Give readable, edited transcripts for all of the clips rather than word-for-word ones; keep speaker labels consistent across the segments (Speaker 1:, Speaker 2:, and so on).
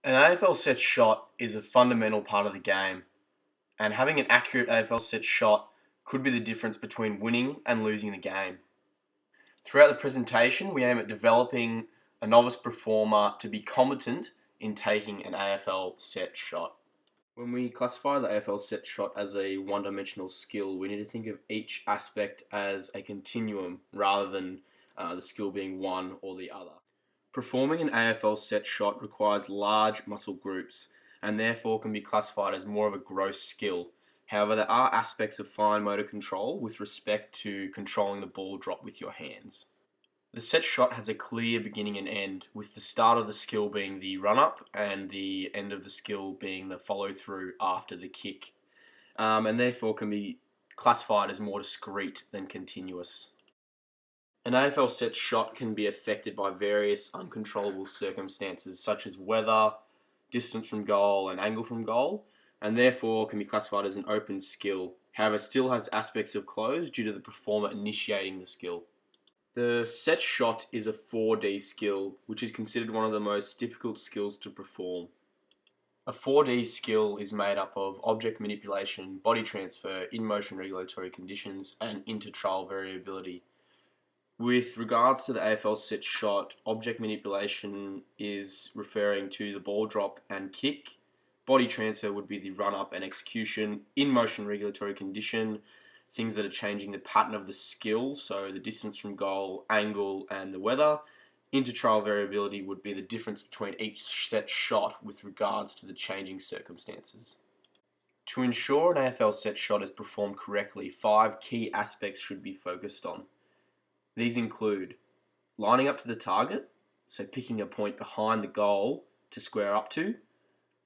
Speaker 1: An AFL set shot is a fundamental part of the game, and having an accurate AFL set shot could be the difference between winning and losing the game. Throughout the presentation, we aim at developing a novice performer to be competent in taking an AFL set shot. When we classify the AFL set shot as a one-dimensional skill, we need to think of each aspect as a continuum rather than the skill being one or the other. Performing an AFL set shot requires large muscle groups and therefore can be classified as more of a gross skill. However, there are aspects of fine motor control with respect to controlling the ball drop with your hands. The set shot has a clear beginning and end, with the start of the skill being the run-up and the end of the skill being the follow-through after the kick, and therefore can be classified as more discrete than continuous. An AFL set shot can be affected by various uncontrollable circumstances such as weather, distance from goal and angle from goal, and therefore can be classified as an open skill, however still has aspects of closed due to the performer initiating the skill. The set shot is a 4D skill, which is considered one of the most difficult skills to perform. A 4D skill is made up of object manipulation, body transfer, in-motion regulatory conditions, and inter-trial variability. With regards to the AFL set shot, object manipulation is referring to the ball drop and kick. Body transfer would be the run-up and execution. In-motion regulatory condition, things that are changing the pattern of the skill, so the distance from goal, angle, and the weather. Inter-trial variability would be the difference between each set shot with regards to the changing circumstances. To ensure an AFL set shot is performed correctly, 5 key aspects should be focused on. These include lining up to the target, so picking a point behind the goal to square up to.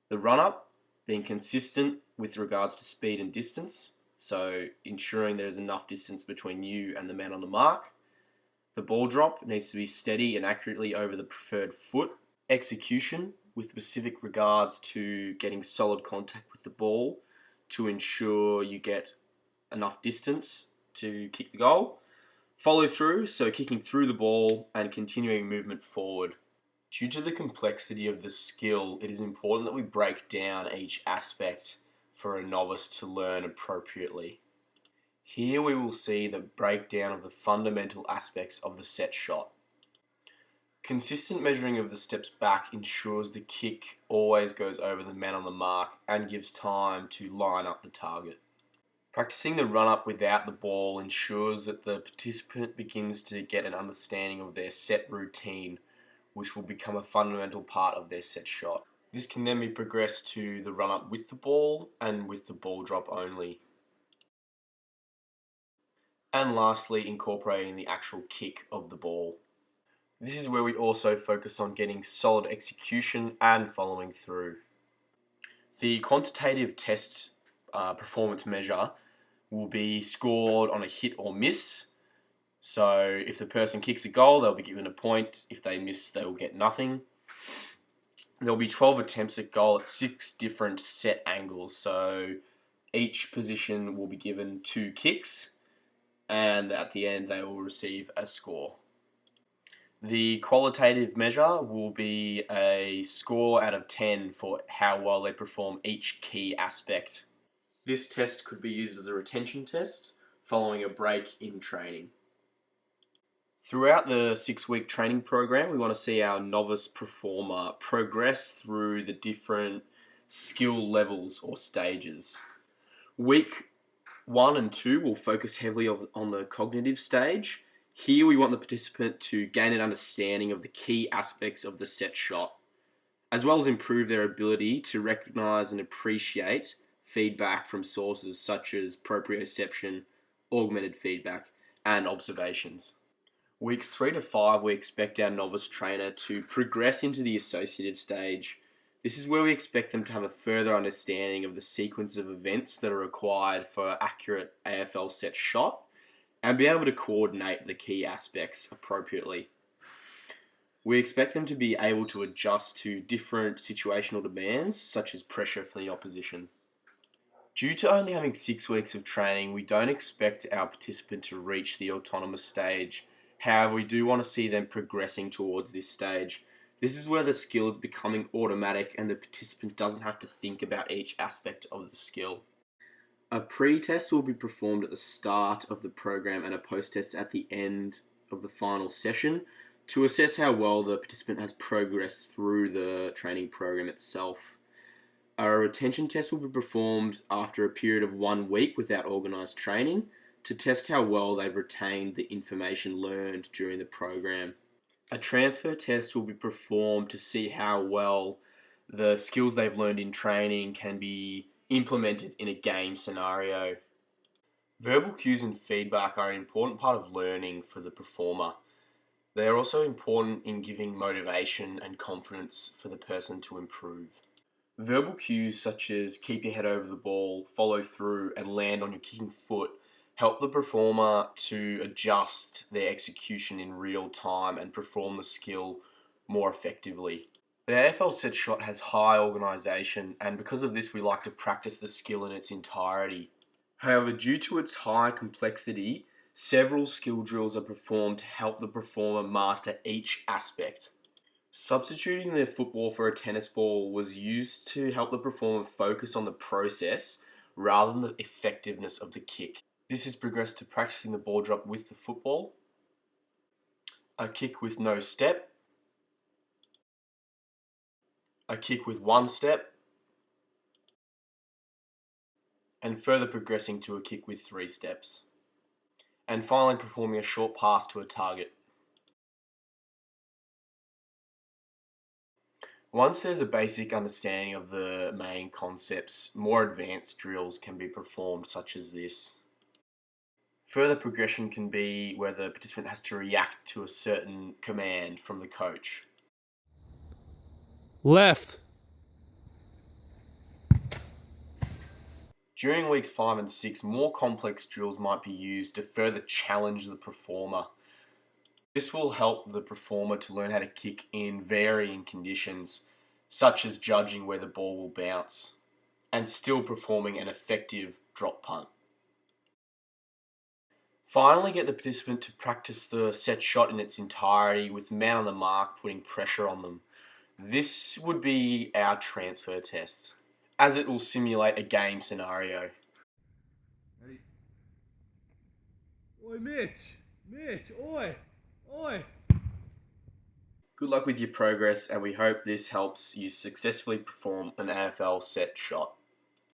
Speaker 1: The run-up, being consistent with regards to speed and distance, so ensuring there's enough distance between you and the man on the mark. The ball drop needs to be steady and accurately over the preferred foot. Execution, with specific regards to getting solid contact with the ball to ensure you get enough distance to kick the goal. Follow through, so kicking through the ball and continuing movement forward. Due to the complexity of the skill, it is important that we break down each aspect for a novice to learn appropriately. Here we will see the breakdown of the fundamental aspects of the set shot. Consistent measuring of the steps back ensures the kick always goes over the man on the mark and gives time to line up the target. Practicing the run-up without the ball ensures that the participant begins to get an understanding of their set routine, which will become a fundamental part of their set shot. This can then be progressed to the run-up with the ball and with the ball drop only. And lastly, incorporating the actual kick of the ball. This is where we also focus on getting solid execution and following through. The quantitative test performance measure will be scored on a hit or miss. So if the person kicks a goal, they'll be given a point. If they miss, they will get nothing. There'll be 12 attempts at goal at 6 different set angles. So each position will be given 2 kicks, and at the end they will receive a score. The qualitative measure will be a score out of 10 for how well they perform each key aspect. This test could be used as a retention test following a break in training. Throughout the 6-week training program, we want to see our novice performer progress through the different skill levels or stages. Week 1 and 2 will focus heavily on the cognitive stage. Here we want the participant to gain an understanding of the key aspects of the set shot, as well as improve their ability to recognize and appreciate feedback from sources such as proprioception, augmented feedback, and observations. Weeks 3 to 5, we expect our novice trainer to progress into the associative stage. This is where we expect them to have a further understanding of the sequence of events that are required for accurate AFL set shot and be able to coordinate the key aspects appropriately. We expect them to be able to adjust to different situational demands, such as pressure from the opposition. Due to only having 6 weeks of training, we don't expect our participant to reach the autonomous stage. However, we do want to see them progressing towards this stage This is where the skill is becoming automatic and the participant doesn't have to think about each aspect of the skill. A pre-test will be performed at the start of the program and a post-test at the end of the final session to assess how well the participant has progressed through the training program itself. A retention test will be performed after a period of 1 week without organised training to test how well they've retained the information learned during the program. A transfer test will be performed to see how well the skills they've learned in training can be implemented in a game scenario. Verbal cues and feedback are an important part of learning for the performer. They are also important in giving motivation and confidence for the person to improve. Verbal cues such as keep your head over the ball, follow through, and land on your kicking foot help the performer to adjust their execution in real time and perform the skill more effectively. The AFL set shot has high organisation, and because of this we like to practice the skill in its entirety. However, due to its high complexity, several skill drills are performed to help the performer master each aspect. Substituting the football for a tennis ball was used to help the performer focus on the process rather than the effectiveness of the kick. This has progressed to practicing the ball drop with the football, a kick with no step, a kick with 1 step, and further progressing to a kick with 3 steps, and finally performing a short pass to a target. Once there's a basic understanding of the main concepts, more advanced drills can be performed, such as this. Further progression can be where the participant has to react to a certain command from the coach.
Speaker 2: Left.
Speaker 1: During weeks 5 and 6, more complex drills might be used to further challenge the performer. This will help the performer to learn how to kick in varying conditions, such as judging where the ball will bounce, and still performing an effective drop punt. Finally, get the participant to practice the set shot in its entirety with the man on the mark putting pressure on them. This would be our transfer test, as it will simulate a game scenario.
Speaker 2: Ready? Oi, Mitch! Mitch, oi! Oi!
Speaker 1: Good luck with your progress, and we hope this helps you successfully perform an AFL set shot.